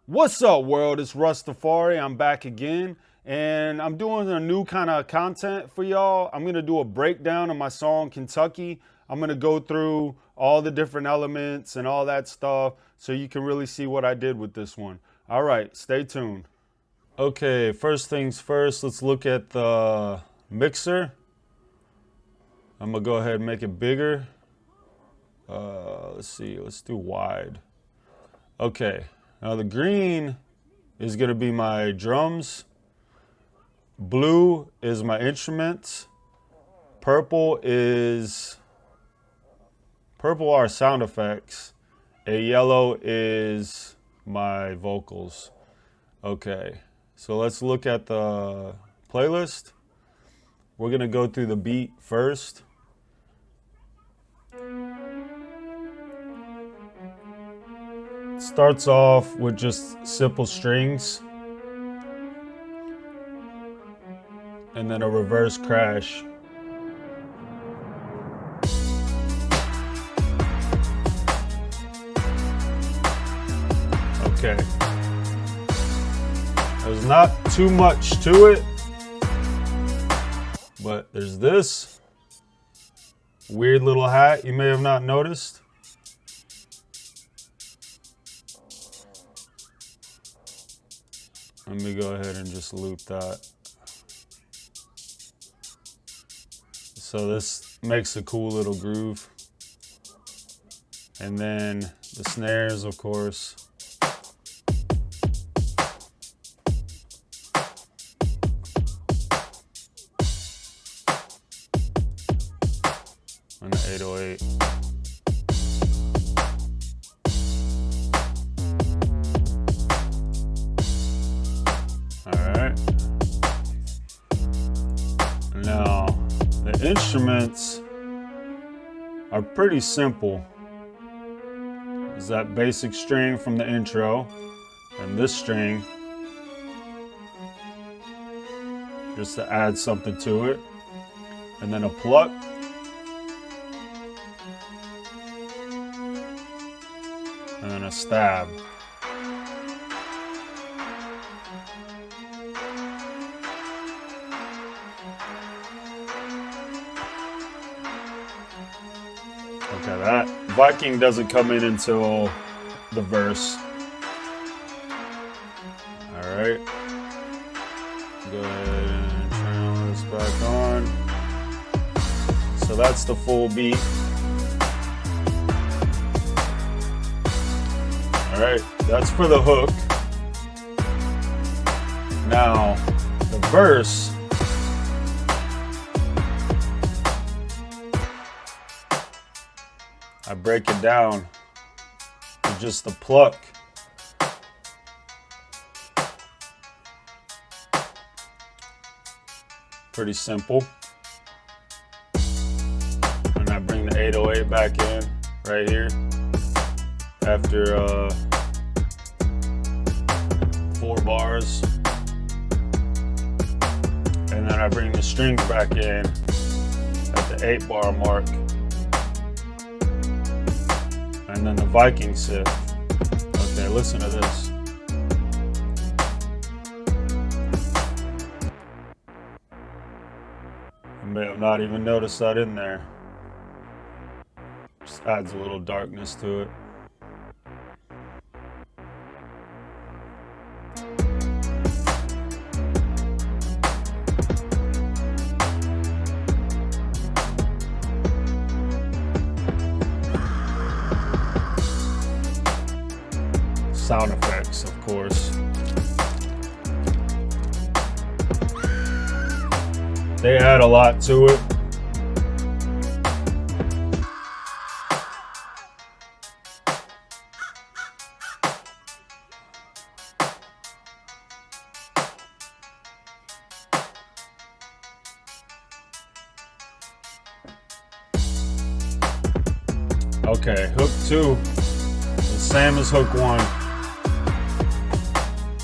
What's up, world? It's Russ Tafari. I'm back again, and I'm doing a new kind of content for y'all. I'm going to do a breakdown of my song, Kentucky. I'm going to go through all the different elements and all that stuff so you can really see what I did with this one. All right, stay tuned. Okay, first things first, let's look at the mixer. I'm going to go ahead and make it bigger. Let's see, let's do wide. Okay, now the green is going to be my drums. Blue is my instruments. Purple are sound effects. A yellow is my vocals. Okay, so let's look at the playlist. We're going to go through the beat first. Starts off with just simple strings and then a reverse crash. Okay. There's not too much to it, but there's this weird little hat you may have not noticed. Let me go ahead and just loop that. So this makes a cool little groove. And then the snares, of course. And the 808. Now, the instruments are pretty simple. There's that basic string from the intro, and this string, just to add something to it, and then a pluck, and then a stab. Okay, that Viking doesn't come in until the verse. All right. Go ahead and turn this back on. So that's the full beat. All right, that's for the hook. Now, the verse. I break it down to just the pluck. Pretty simple. And I bring the 808 back in right here after 4 bars. And then I bring the strings back in at the 8 bar mark. And then the Viking sip. Okay, listen to this. You may have not even noticed that in there. Just adds a little darkness to it. Sound effects, of course. They add a lot to it. Okay, hook 2, the same as hook 1.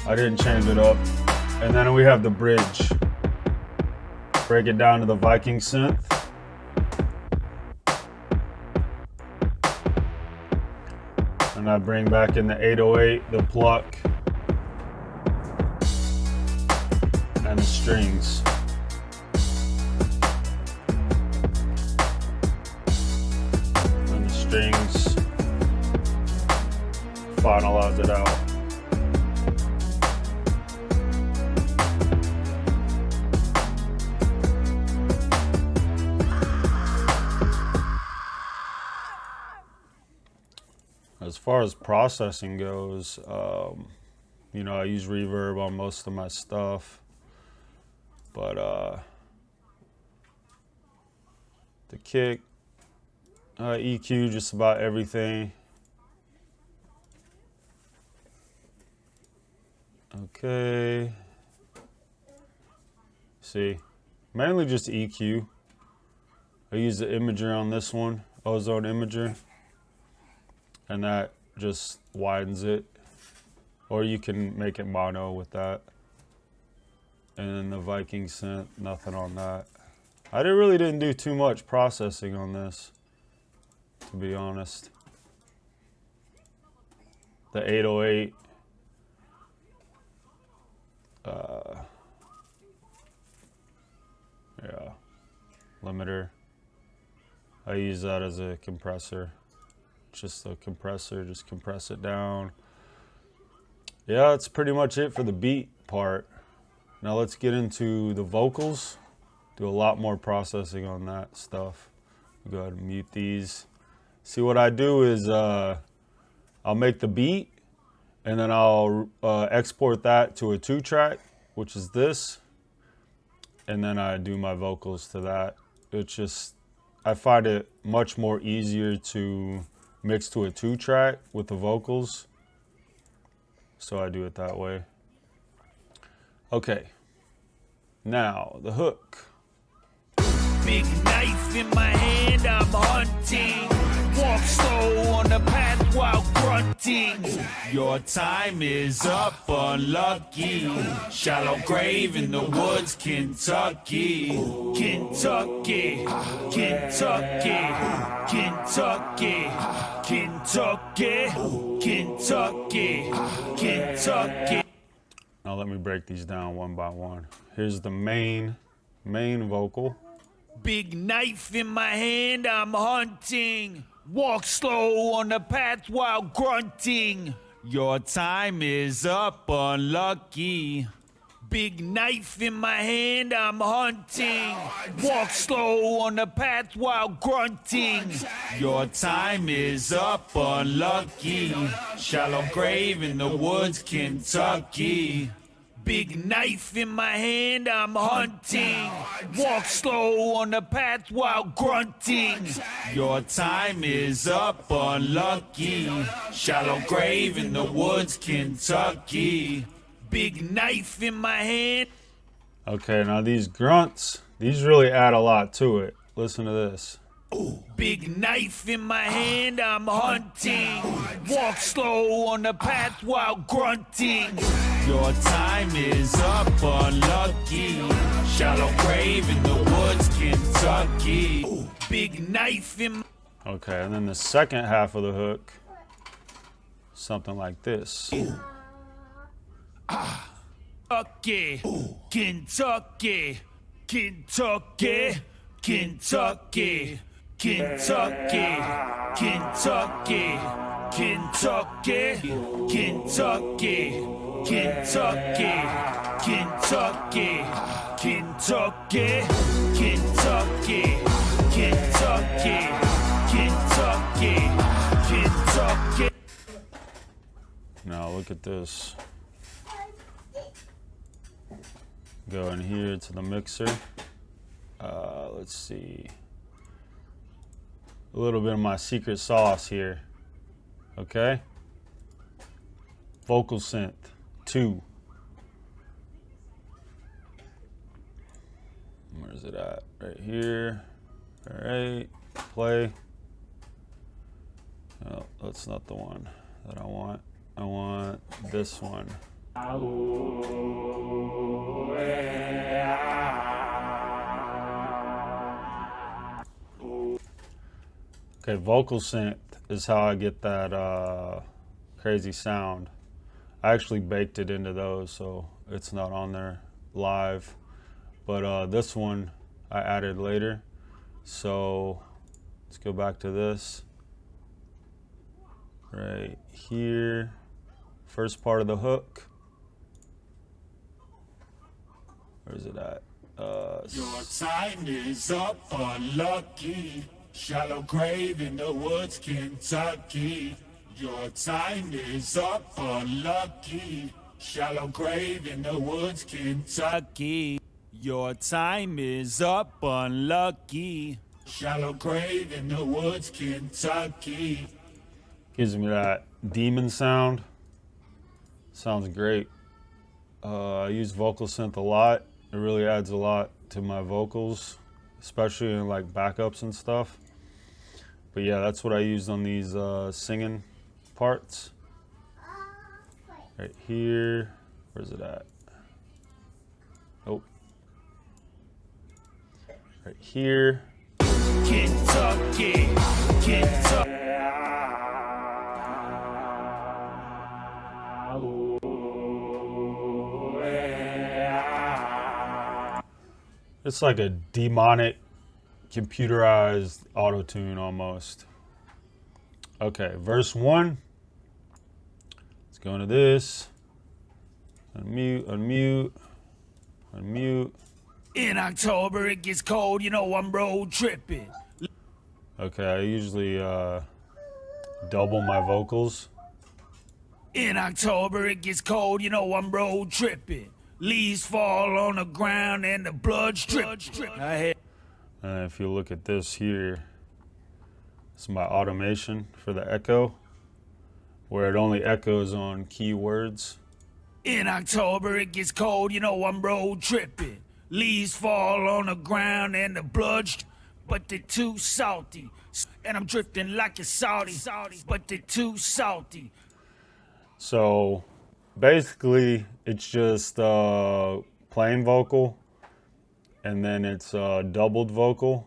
I didn't change it up. And then we have the bridge. Break it down to the Viking synth. And I bring back in the 808, the pluck, and the strings. And the strings finalize it out. As far as processing goes, you know, I use reverb on most of my stuff, but the kick, EQ just about everything. Okay. See, mainly just EQ. I use the imager on this one, Ozone imager, and that just widens it. Or you can make it mono with that. And then the Viking synth, nothing on that. I really didn't do too much processing on this, to be honest. The 808. Yeah, limiter. I use that as a compressor. Just a compressor, just compress it down. Yeah, that's pretty much it for the beat part. Now let's get into the vocals. Do a lot more processing on that stuff. Go ahead and mute these. See, what I do is I'll make the beat, and then I'll export that to a 2-track, which is this, and then I do my vocals to that. It's just, I find it much more easier to mix to a 2-track with the vocals, so I do it that way. Okay, now the hook. Big knife in my hand, I'm hunting. Walk slow on the path while grunting. Your time is up, unlucky. Shallow grave in the woods, Kentucky. Kentucky, Kentucky, Kentucky, Kentucky, Kentucky, Kentucky. Now let me break these down one by one. Here's the main vocal. Big knife in my hand, I'm hunting. Walk slow on the path while grunting. Your time is up, unlucky. Big knife in my hand, I'm hunting. Walk slow on the path while grunting. Your time is up, unlucky. Shallow grave in the woods, Kentucky. Big knife in my hand, I'm hunting. Walk slow on the path while grunting. Your time is up, unlucky. Shallow grave in the woods, Kentucky. Big knife in my hand. Okay, now these grunts, these really add a lot to it. Listen to this. Big knife in my hand, I'm hunting. Walk slow on the path while grunting. Your time is up, unlucky. Shallow grave in the woods, Kentucky. Big knife in. Okay, and then the second half of the hook, something like this. Kentucky, Kentucky, Kentucky, Kentucky, Kentucky, Kentucky, Kentucky, Kentucky, Kentucky, Kentucky, Kentucky, Kentucky, Kentucky, Kentucky, Kentucky. Now look at this. Go in here to the mixer. Let's see. A little bit of my secret sauce here. Okay. Vocal synth 2. Where's it at? Right here. All right. Play. Oh, that's not the one that I want. I want this one. Okay, vocal synth is how I get that crazy sound. I actually baked it into those, so it's not on there live, but this one I added later. So let's go back to this right here. First part of the hook. Where is it at? Your time is up, unlucky. Shallow grave in the woods, Kentucky. Your time is up, unlucky. Shallow grave in the woods, Kentucky. Your time is up, unlucky. Shallow grave in the woods, Kentucky. Gives me that demon sound. Sounds great. I use vocal synth a lot. It really adds a lot to my vocals, especially in like backups and stuff. But yeah, that's what I used on these singing parts. Right here. Where's it at? Oh. Right here. Kentucky, Kentucky. It's like a demonic, computerized auto-tune almost. Okay, verse 1. Let's go into this. Unmute, unmute, unmute. In October it gets cold, you know I'm road tripping. Okay, I usually double my vocals. In October it gets cold, you know I'm road tripping. Leaves fall on the ground and the blood's dripping. And if you look at this here, it's my automation for the echo, where it only echoes on keywords. In October it gets cold, you know I'm road tripping. Leaves fall on the ground and the blood's, but they're too salty. And I'm drifting like a Saudi, but they're too salty. So basically, it's just plain vocal, and then it's doubled vocal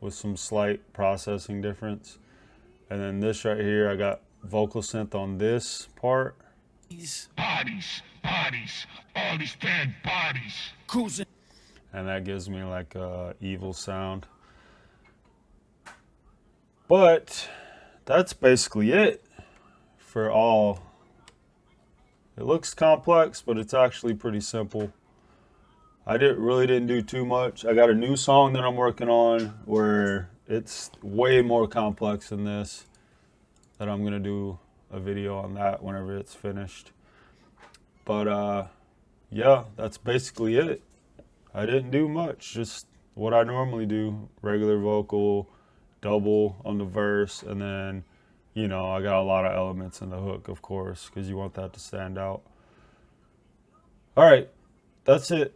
with some slight processing difference. And then this right here, I got vocal synth on this part. Bodies, all these dead bodies. Cruising. And that gives me like a evil sound. But that's basically it for all. It looks complex, but it's actually pretty simple. I really didn't do too much. I got a new song that I'm working on where it's way more complex than this, that I'm gonna do a video on that whenever it's finished. But yeah, that's basically it. I didn't do much, just what I normally do. Regular vocal, double on the verse, and then, you know, I got a lot of elements in the hook, of course, because you want that to stand out. All right, that's it.